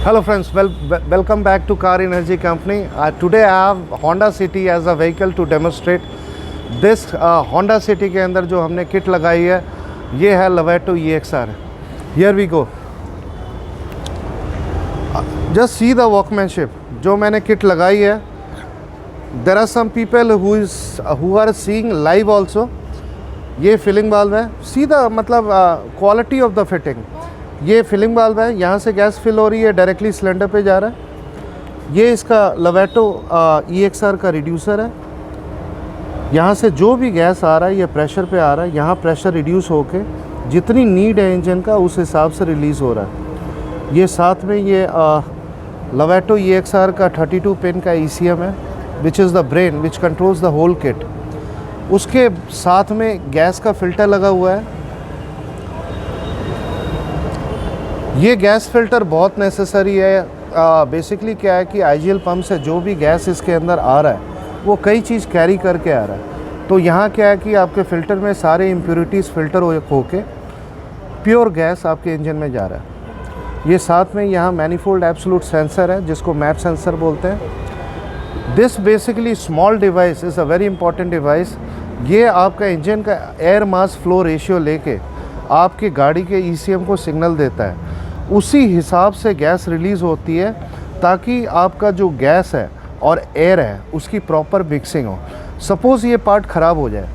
Hello friends, welcome back to Car Energy Company. Today I have Honda City as a vehicle to demonstrate. This Honda City के अंदर जो हमने kit लगाई है ये है Lovato EXR. Here we go. Just see the workmanship. जो मैंने किट लगाई है. There are some people who are seeing live also. ये फिलिंग वाल्व है. See the मतलब quality of the fitting. ये फिलिंग वाल्व है, यहाँ से गैस फिल हो रही है, डायरेक्टली सिलेंडर पे जा रहा है। ये इसका Lovato EXR का रिड्यूसर है। यहाँ से जो भी गैस आ रहा है ये प्रेशर पे आ रहा है। यहाँ प्रेशर रिड्यूस होके जितनी नीड है इंजन का उस हिसाब से रिलीज़ हो रहा है। ये साथ में ये Lovato EXR का 32 पिन का ECM है, which is the brain which controls the whole kit. उसके साथ में गैस का फ़िल्टर लगा हुआ है। ये गैस फ़िल्टर बहुत नेसेसरी है। बेसिकली क्या है कि आईजीएल पंप से जो भी गैस इसके अंदर आ रहा है वो कई चीज़ कैरी करके आ रहा है। तो यहाँ क्या है कि आपके फ़िल्टर में सारे इम्प्योरिटीज़ फ़िल्टर होके प्योर गैस आपके इंजन में जा रहा है। ये साथ में यहाँ मैनीफोल्ड एब्सोल्यूट सेंसर है जिसको मैप सेंसर बोलते हैं। This basically small device is a very important device. ये आपका इंजन का एयर मास फ्लो रेशियो लेके आपकी गाड़ी के ECM को सिग्नल देता है। उसी हिसाब से गैस रिलीज़ होती है ताकि आपका जो गैस है और एयर है उसकी प्रॉपर मिक्सिंग हो। सपोज़ ये पार्ट ख़राब हो जाए,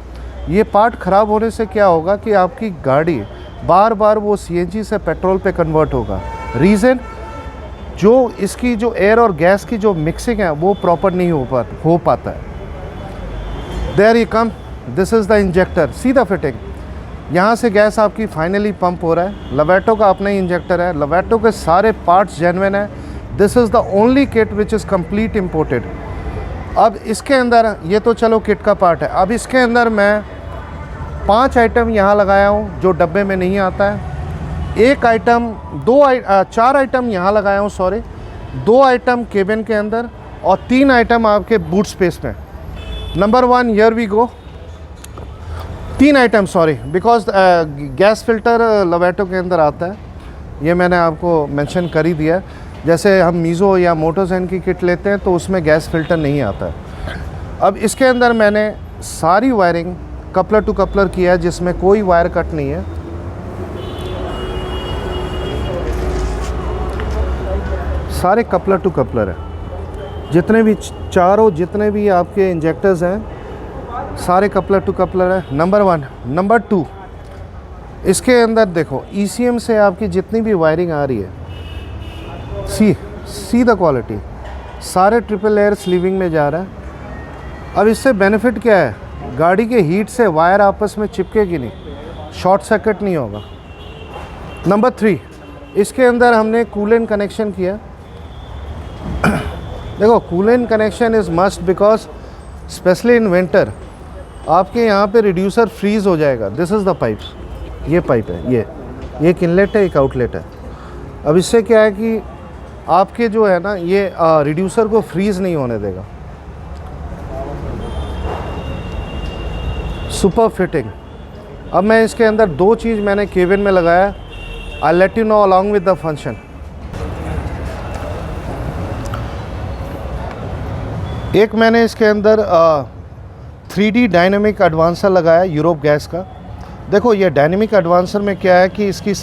ये पार्ट ख़राब होने से क्या होगा कि आपकी गाड़ी बार बार वो CNG से पेट्रोल पे कन्वर्ट होगा। रीज़न जो इसकी जो एयर और गैस की जो मिक्सिंग है वो प्रॉपर नहीं हो पाता है। There you come, this is the injector, see the fitting. यहाँ से गैस आपकी फाइनली पंप हो रहा है। Lovato का अपना ही इंजेक्टर है। Lovato के सारे पार्ट्स जेन्युइन है। This is the only kit which is complete imported. अब इसके अंदर ये तो चलो किट का पार्ट है। अब इसके अंदर मैं 5 आइटम यहाँ लगाया हूँ जो डब्बे में नहीं आता है। एक आइटम 4 आइटम यहाँ लगाया हूँ, सॉरी 2 आइटम केबिन के अंदर और 3 आइटम आपके बूट स्पेस में। Number 1 here we go. 3 item, sorry, because gas filter Lovato के अंदर आता है। ये मैंने आपको मेंशन कर ही दिया। जैसे हम मीज़ो या मोटोज़ेन की किट लेते हैं तो उसमें गैस फिल्टर नहीं आता है। अब इसके अंदर मैंने सारी वायरिंग कपलर टू कपलर किया है जिसमें कोई वायर कट नहीं है। सारे कपलर टू कपलर है। जितने भी जितने भी आपके इंजेक्टर्स हैं सारे कपलर टू कपलर है। नंबर 1। नंबर 2, इसके अंदर देखो ECM से आपकी जितनी भी वायरिंग आ रही है, सी द क्वालिटी, सारे ट्रिपल लेयर स्लीविंग में जा रहा है। अब इससे बेनिफिट क्या है, गाड़ी के हीट से वायर आपस में चिपकेगी नहीं, शॉर्ट सर्किट नहीं होगा। नंबर 3, इसके अंदर हमने कूलेंट कनेक्शन किया। देखो coolant connection is must because specially in winter आपके यहाँ पे रिड्यूसर फ्रीज़ हो जाएगा। दिस इज़ द पाइप्स, ये पाइप है, ये एक इनलेट है, एक आउटलेट है। अब इससे क्या है कि आपके जो है ना ये रिड्यूसर को फ्रीज़ नहीं होने देगा। Super fitting. अब मैं इसके अंदर 2 चीज़ मैंने केबिन में लगाया। I let you know along with the function. एक मैंने इसके अंदर 3D डायनेमिक एडवांसर लगाया यूरोप गैस का। देखो ये डायनेमिक एडवांसर में क्या है कि इसकी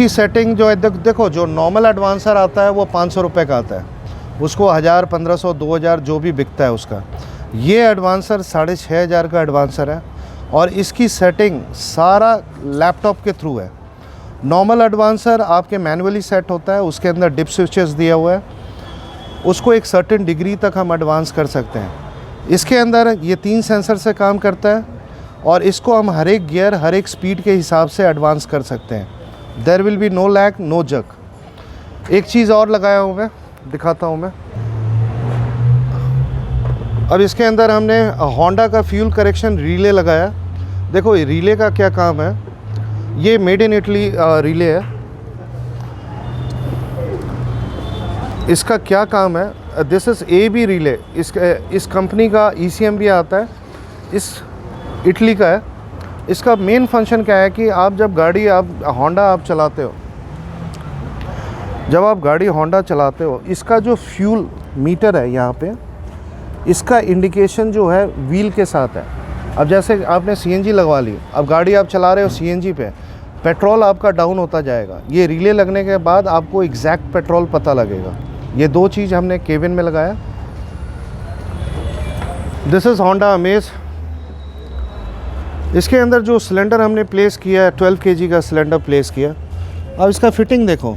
सेटिंग जो है, देखो जो नॉर्मल एडवांसर आता है वो 500 रुपये का आता है, उसको 1000, 1500, 2000 जो भी बिकता है उसका। ये एडवांसर 6500 का एडवांसर है और इसकी सेटिंग सारा लैपटॉप के थ्रू है। नॉर्मल एडवांसर आपके मैनुअली सेट होता है, उसके अंदर डिप स्विचेस दिया हुआ है, उसको एक सर्टेन डिग्री तक हम एडवांस कर सकते हैं। इसके अंदर ये 3 सेंसर से काम करता है और इसको हम हर एक गियर हर एक स्पीड के हिसाब से एडवांस कर सकते हैं। There will be no lag, no jag. एक चीज़ और लगाया हूँ मैं, दिखाता हूँ मैं। अब इसके अंदर हमने होंडा का फ्यूल करेक्शन रिले लगाया। देखो ये रिले का क्या काम है, ये मेड इन इटली रिले है। इसका क्या काम है, दिस इज़ AB रिले। इस कंपनी का ECM भी आता है। इटली का है। इसका मेन फंक्शन क्या है कि आप जब गाड़ी आप होंडा आप चलाते हो, जब आप गाड़ी होंडा चलाते हो, इसका जो फ्यूल मीटर है यहाँ पे, इसका इंडिकेशन जो है व्हील के साथ है। अब जैसे आपने सीएनजी लगवा ली, अब गाड़ी आप चला रहे हो सीएनजी पे, पेट्रोल आपका डाउन होता जाएगा। ये रिले लगने के बाद आपको एग्जैक्ट पेट्रोल पता लगेगा। ये दो चीज़ हमने केबिन में लगाया। This is Honda amaze. इसके अंदर जो सिलेंडर हमने प्लेस किया है, 12 kg का सिलेंडर प्लेस किया। अब इसका फिटिंग देखो,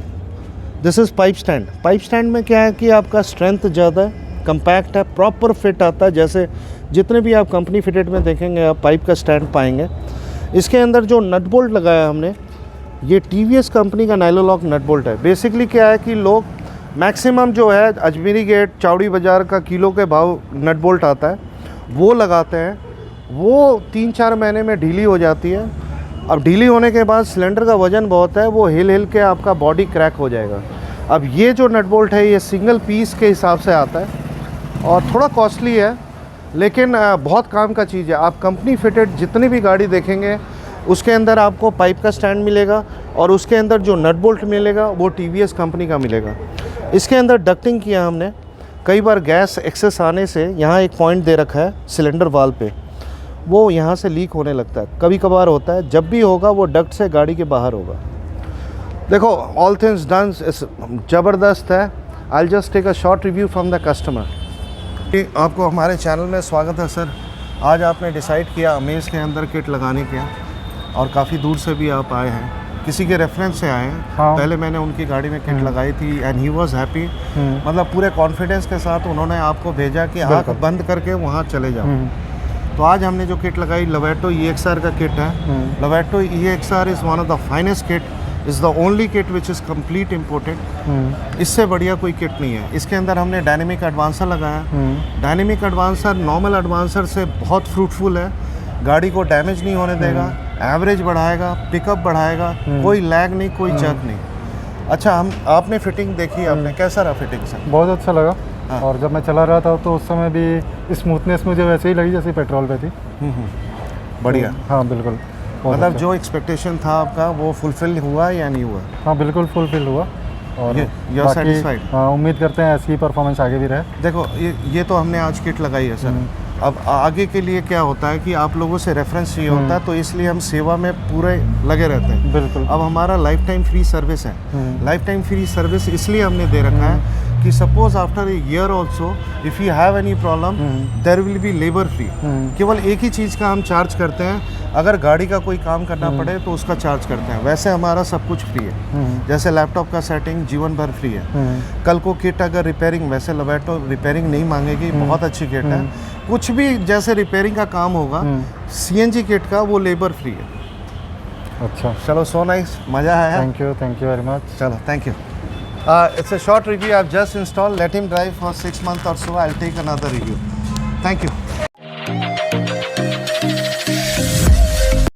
this is pipe stand. Pipe stand में क्या है कि आपका स्ट्रेंथ ज़्यादा है, कम्पैक्ट है, प्रॉपर फिट आता है। जैसे जितने भी आप कंपनी फिटेड में देखेंगे आप पाइप का स्टैंड पाएंगे। इसके अंदर जो नट बोल्ट लगाया हमने, ये टीवीएस कंपनी का नाइलोलॉक नट बोल्ट है। बेसिकली क्या है कि लोग मैक्सिमम जो है अजमेरी गेट, चौड़ी बाज़ार का किलो के भाव नट बोल्ट आता है, वो लगाते हैं। वो 3-4 महीने में ढीली हो जाती है। अब ढीली होने के बाद सिलेंडर का वज़न बहुत है, वो हिल हिल के आपका बॉडी क्रैक हो जाएगा। अब ये जो नट बोल्ट है, ये सिंगल पीस के हिसाब से आता है और थोड़ा कॉस्टली है, लेकिन बहुत काम का चीज़ है। आप कंपनी फिटेड जितनी भी गाड़ी देखेंगे, उसके अंदर आपको पाइप का स्टैंड मिलेगा और उसके अंदर जो नट बोल्ट मिलेगा वो टीवीएस कंपनी का मिलेगा। इसके अंदर डक्टिंग किया हमने। कई बार गैस एक्सेस आने से यहाँ एक पॉइंट दे रखा है सिलेंडर वाल पे, वो यहाँ से लीक होने लगता है, कभी कभार होता है। जब भी होगा वो डक्ट से गाड़ी के बाहर होगा। देखो, ऑल थिंग्स डन ज़बरदस्त है। I just take a short review from the customer. आपको हमारे चैनल में स्वागत है सर। आज आपने डिसाइड किया अमेज़ के अंदर किट लगाने का, और काफ़ी दूर से भी आप आए हैं, किसी के रेफरेंस से आए हैं। हाँ। पहले मैंने उनकी गाड़ी में किट लगाई थी एंड ही वाज हैप्पी। मतलब पूरे कॉन्फिडेंस के साथ उन्होंने आपको भेजा कि आँख बंद करके वहाँ चले जाओ। तो आज हमने जो किट लगाई लोवेटो EXR का किट है। Loveto EXR is one of the finest kit, is the only kit which is complete imported. इससे बढ़िया कोई किट नहीं है। इसके अंदर हमने डायनेमिक एडवांसर लगाया। डायनेमिक एडवांसर नॉर्मल एडवांसर से बहुत फ्रूटफुल है, गाड़ी को डैमेज नहीं होने देगा, एवरेज बढ़ाएगा, पिकअप बढ़ाएगा, कोई लैग नहीं, कोई जर्क नहीं। अच्छा, आपने फिटिंग देखी, आपने कैसा रहा फिटिंग से? बहुत अच्छा लगा। हाँ। और जब मैं चला रहा था तो उस समय भी स्मूथनेस मुझे वैसे ही लगी जैसे पेट्रोल पे थी। बढ़िया। तो, हाँ बिल्कुल। मतलब अच्छा। जो एक्सपेक्टेशन था आपका वो फुलफिल हुआ या नहीं हुआ? हाँ बिल्कुल फुलफिल हुआ। और यू आर सेटिस्फाइड? हाँ, उम्मीद करते हैं ऐसी ही परफॉर्मेंस आगे भी रहे। देखो, ये तो हमने आज किट लगाई है सर। अब आगे के लिए क्या होता है कि आप लोगों से रेफरेंस चाहिए होता है, तो इसलिए हम सेवा में पूरे लगे रहते हैं। बिल्कुल। अब हमारा लाइफ टाइम फ्री सर्विस है। लाइफ टाइम फ्री सर्विस इसलिए हमने दे रखा है कि suppose after a year also if you have any problem there will be labour free. केवल एक ही चीज़ का हम चार्ज करते हैं, अगर गाड़ी का कोई काम करना पड़े तो उसका चार्ज करते हैं। वैसे हमारा सब कुछ फ्री है। जैसे लैपटॉप का सेटिंग जीवन भर फ्री है। कल को किट अगर रिपेयरिंग, वैसे लोवेटो रिपेयरिंग नहीं मांगेगी, बहुत अच्छी किट है। कुछ भी जैसे रिपेयरिंग का काम होगा CNG किट का, वो लेबर फ्री है। अच्छा, चलो, सो नाइस, मज़ा आया। Thank you very much. चलो, thank you. It's a short review. I've just installed. Let him drive for 6 months or so. I'll take another review. Thank you.